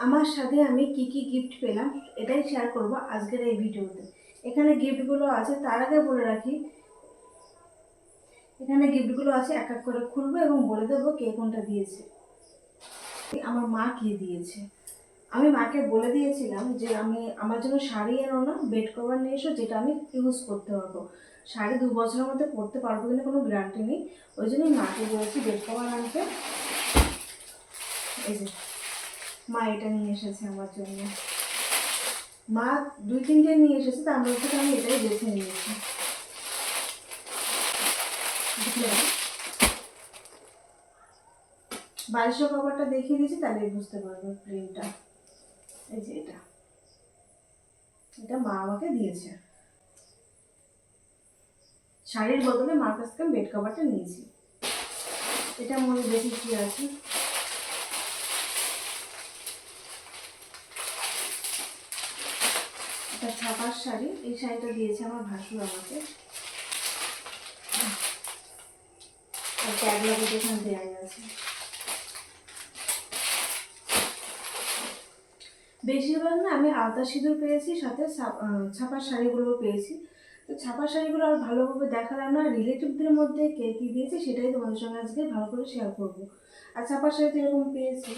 আমার সাথে আমি কি কি গিফট পেলাম এটাই শেয়ার করব আজকের এই ভিডিওতে। এখানে গিফটগুলো আছে, তার আগে বলে রাখি এখানে গিফটগুলো আছে, এক এক করে খুলবো এবং বলে দেবো কে কোনটা দিয়েছে। আমার মা কি দিয়েছে, আমি মাকে বলে দিয়েছিলাম যে আমি আমার জন্য শাড়ি এনো না, বেড কভার নিয়ে এসো যেটা আমি ইউজ করতে পারবো। শাড়ি 2 বছরের মধ্যে পরতে পারবো কিনা কোনো গ্যারান্টি নেই, ওই জন্যই মাকে বলেছি বেড কভার আনতে। এই যে মা এটা নিয়ে এসেছে আমার জন্য। মা 2-3টে নিয়ে এসেছে, তার মধ্যে থেকে আমি এটাই বেছে নিয়েছি। বালিশের কভারটা দেখিয়ে দিয়েছি, তাহলে বুঝতে পারবে প্রিন্টটা। এই যে এটা এটা মা আমাকে দিয়েছে। শাড়ির বদলে মার কাছ থেকে বেড কভারটা নিয়েছি। এটা মনে দেখি কি আছে। এটা ছাপার শাড়ি, এই শাড়িটা দিয়েছে আমার ভাসুর আমাকে। আর ট্যাগ লাগাতে এখানে দেওয়া আছে। বেশিরভাগ না আমি আলতা সিঁদুর পেয়েছি, সাথে ছাপার শাড়িগুলোও পেয়েছি। তো ছাপার শাড়িগুলো আর ভালোভাবে দেখালাম না, রিলেটিভদের মধ্যে কে কী দিয়েছে সেটাই তোমাদের সঙ্গে আজকে ভালো করে শেয়ার করবো। আর ছাপার শাড়ি তো এরকম পেয়েছি,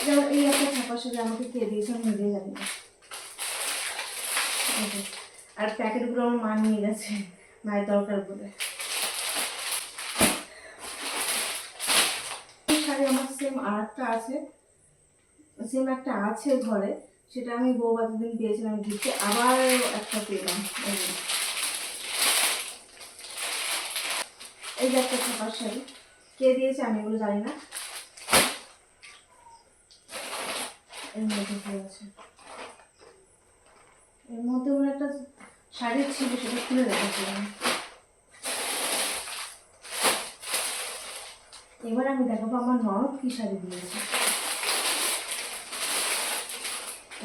যেমন এই একটা ছাপার শাড়ি আমাকে কে দিয়েছে আমি নিজেই জানি না। আর প্যাকেটগুলো আমার মা নিয়ে গেছে মায়ের দরকার বলে। শাড়ি আমার সেম আর একটা আছে, সেম একটা আছে ঘরে, সেটা আমি বউভাতের দিন পেয়েছিলাম গিফটে, আবার একটা পেলাম। এই যে একটা ছাপার শাড়ি, কে দিয়েছে আমি এগুলো জানি না। এর মধ্যে কি আছে, এর মধ্যে ওর একটা শাড়ি ছিল, সেটা খুলে রেখেছিলাম। এবার আমি দেখাবো আমার ননদ কি শাড়ি দিয়েছে।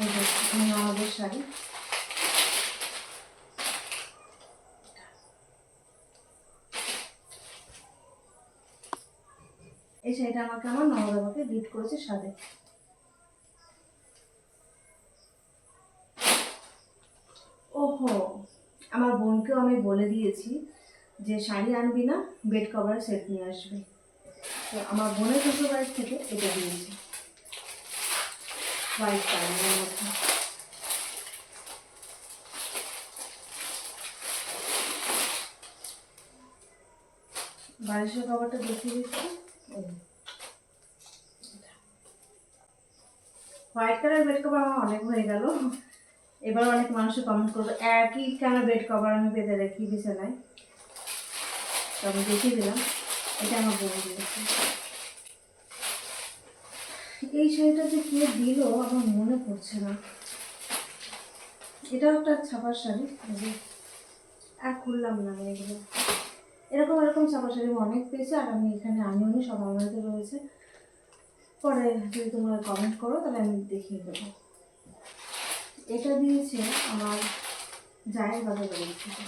এই যে আমার ননদের শাড়ি, এই শাড়িটা আমাকে আমার ননদ আমাকে গিফট করেছে সাথে। ওহো, আমার বোনকেও আমি বলে দিয়েছি যে শাড়ি আনবি না, বেড কভার সেট নিয়ে আসবি। তো আমার বোনের শ্বশুর বাড়ির থেকে এটা দিয়েছে, হোয়াইট কালারের মধ্যে। বালিশের কভারটা দেখিয়ে দিচ্ছি। হোয়াইট কালার বেড কভার আমার অনেক হয়ে গেল, এবার অনেক মানুষের কমেন্ট করবে একই কেন বেড কভার আমি পেতে রাখি বিছানায়। তো আমি দেখিয়ে দিলাম, এটা আমার বোন দিয়েছে। এই শাড়িটা যে কে দিল আমার মনে পড়ছে না। এটাও একটা ছাপার শাড়ি, আর খুললাম না আমি এগুলো। এরকম এরকম ছাপার শাড়ি অনেক পেয়েছে, আর আমি এখানে আনিওনি, সব আমাদের রয়েছে। পরে যদি তোমরা কমেন্ট করো তাহলে আমি দেখিয়ে দেবো। এটা দিয়েছে আমার জায়ের বাবা বাড়ি থেকে।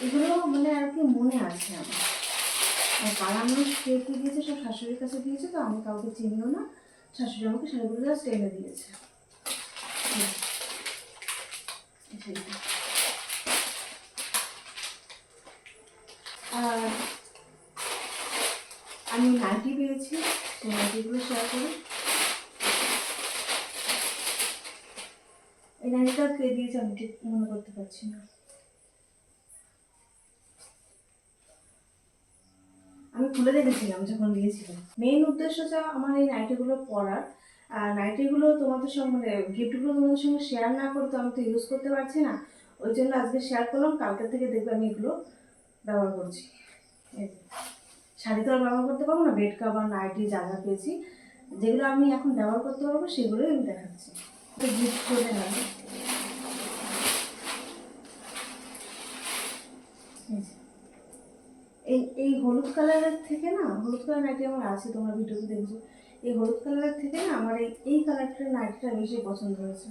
এগুলো মানে আর কি মনে আছে আমার, আর পাড়ার মানুষ কে কী দিয়েছে সব শাশুড়ির কাছে দিয়েছে, তো আমি কাউকে চিনিও না। শাশুড়ি আমাকে শাড়িগুলো জাস্ট এনে দিয়েছে। আর আমি নাইটি পেয়েছি, সেই নাইটিগুলো শেয়ার করি। এই নাইটিটা কে দিয়েছে আমি ঠিক মনে করতে পারছি না। আমি খুলে রেখেছিলাম যখন দিয়েছিলাম। মেইন উদ্দেশ্য যা আমার এই নাইটিগুলো পরার, আর নাইটিগুলো তোমাদের সঙ্গে মানে গিফটগুলো তোমাদের সঙ্গে শেয়ার না করতে আমি তো ইউজ করতে পারছি না, ওই জন্য আজকে শেয়ার করলাম। কালকে থেকে দেখবে আমি এগুলো ব্যবহার করছি। শাড়ি তো আর ব্যবহার করতে পারবো না, বেড কভার নাইটি যা যা পেয়েছি যেগুলো আমি এখন ব্যবহার করতে পারবো সেগুলোই আমি দেখাচ্ছি। গিফট করে নেব। এই এই হলুদ কালারের থেকে না, হলুদ কালার নাইটি আমার আছে, তোমরা ভিডিওতে দেখছো। এই হলুদ কালারের থেকে না আমার এই কালারটার নাইটিটা বেশি পছন্দ হয়েছে।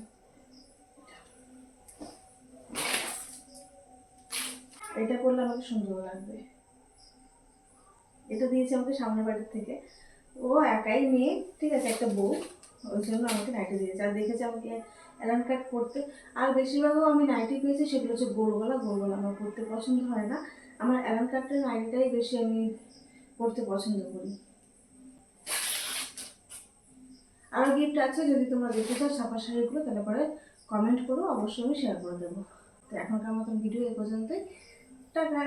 এটা করলে আমাকে সুন্দর লাগবে। এটা দিয়েছে আমাকে সামনের বাড়ির থেকে। ও একাই মেয়ে, ঠিক আছে, একটা বউ, ওই জন্য আমাকে নাইটি দিয়েছে। আর দেখেছে আমাকে অ্যালান কাট পরতে। আর বেশিরভাগও আমি নাইটি পেয়েছি সেগুলো হচ্ছে গোলগলা। গোলগলা আমার পরতে পছন্দ হয় না, আমার অ্যালান কাটের নাইটিটাই বেশি আমি পরতে পছন্দ করি। আরও গিফট আছে, যদি তোমরা দেখতে চাও ছাপা শাড়িগুলো তাহলে পরে কমেন্ট করো, অবশ্যই আমি শেয়ার করে দেবো। তো এখনকার মতন ভিডিও এ পর্যন্তই। টাটা।